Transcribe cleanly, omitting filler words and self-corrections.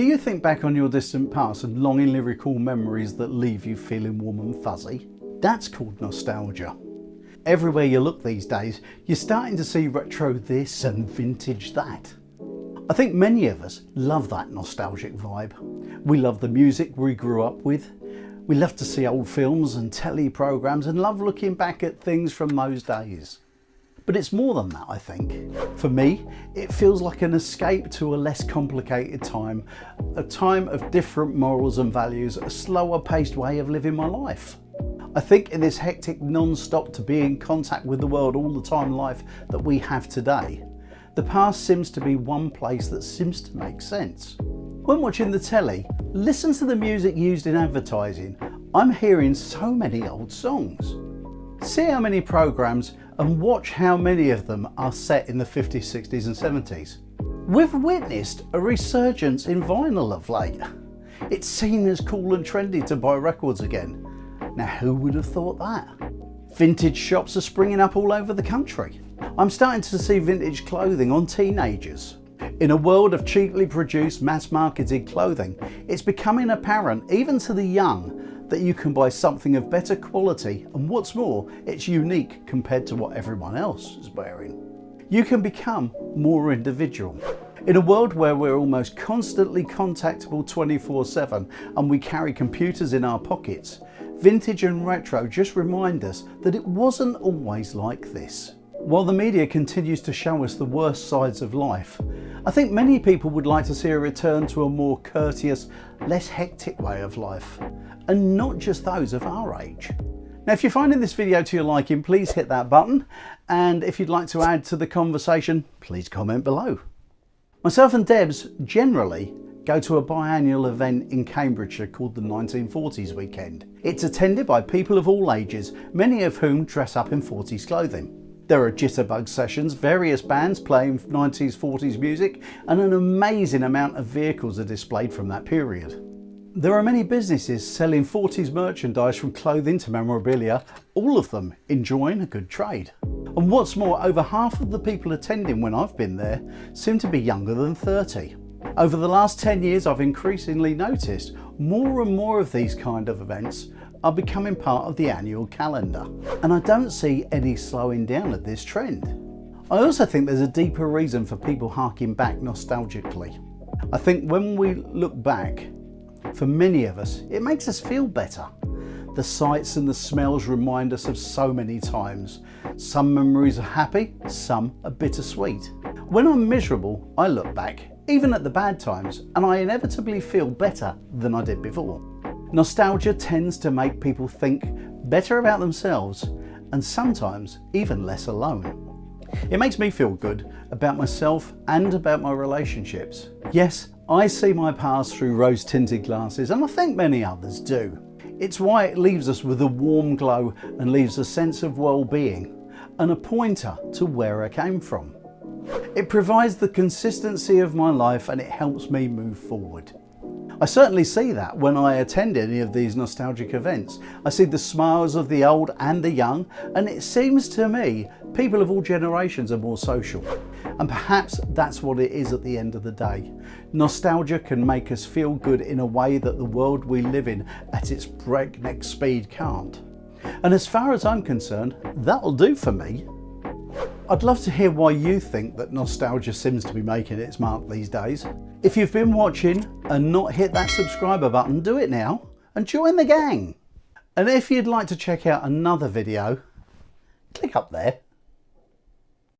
Do you think back on your distant past and longingly recall memories that leave you feeling warm and fuzzy? That's called nostalgia. Everywhere you look these days, you're starting to see retro this and vintage that. I think many of us love that nostalgic vibe. We love the music we grew up with. We love to see old films and telly programmes and love looking back at things from those days. But it's more than that, I think. For me, it feels like an escape to a less complicated time, a time of different morals and values, a slower paced way of living my life. I think in this hectic non-stop to be in contact with the world all the time life that we have today, the past seems to be one place that seems to make sense. When watching the telly, listen to the music used in advertising. I'm hearing so many old songs. See how many programmes and watch how many of them are set in the 50s, 60s and 70s. We've witnessed a resurgence in vinyl of late. It's seen as cool and trendy to buy records again. Now who would have thought that? Vintage shops are springing up all over the country. I'm starting to see vintage clothing on teenagers. In a world of cheaply produced, mass-marketed clothing, it's becoming apparent, even to the young, that you can buy something of better quality, and what's more, it's unique compared to what everyone else is wearing. You can become more individual. In a world where we're almost constantly contactable 24/7 and we carry computers in our pockets, vintage and retro just remind us that it wasn't always like this. While the media continues to show us the worst sides of life, I think many people would like to see a return to a more courteous, less hectic way of life, and not just those of our age. Now, if you're finding this video to your liking, please hit that button, and if you'd like to add to the conversation, please comment below. Myself and Debs generally go to a biannual event in Cambridgeshire called the 1940s Weekend. It's attended by people of all ages, many of whom dress up in 40s clothing. There are jitterbug sessions, various bands playing 90s, 40s music, and an amazing amount of vehicles are displayed from that period. There are many businesses selling 40s merchandise from clothing to memorabilia, all of them enjoying a good trade. And what's more, over half of the people attending when I've been there seem to be younger than 30. Over the last 10 years, I've increasingly noticed more and more of these kind of events are becoming part of the annual calendar. And I don't see any slowing down of this trend. I also think there's a deeper reason for people harking back nostalgically. I think when we look back, for many of us, it makes us feel better. The sights and the smells remind us of so many times. Some memories are happy, some are bittersweet. When I'm miserable, I look back, even at the bad times, and I inevitably feel better than I did before. Nostalgia tends to make people think better about themselves and sometimes even less alone. It makes me feel good about myself and about my relationships. Yes, I see my past through rose-tinted glasses, and I think many others do. It's why it leaves us with a warm glow and leaves a sense of well-being and a pointer to where I came from. It provides the consistency of my life and it helps me move forward. I certainly see that when I attend any of these nostalgic events. I see the smiles of the old and the young, and it seems to me people of all generations are more social. And perhaps that's what it is at the end of the day. Nostalgia can make us feel good in a way that the world we live in at its breakneck speed can't. And as far as I'm concerned, that'll do for me. I'd love to hear why you think that nostalgia seems to be making its mark these days. If you've been watching and not hit that subscriber button, do it now and join the gang. And if you'd like to check out another video, click up there.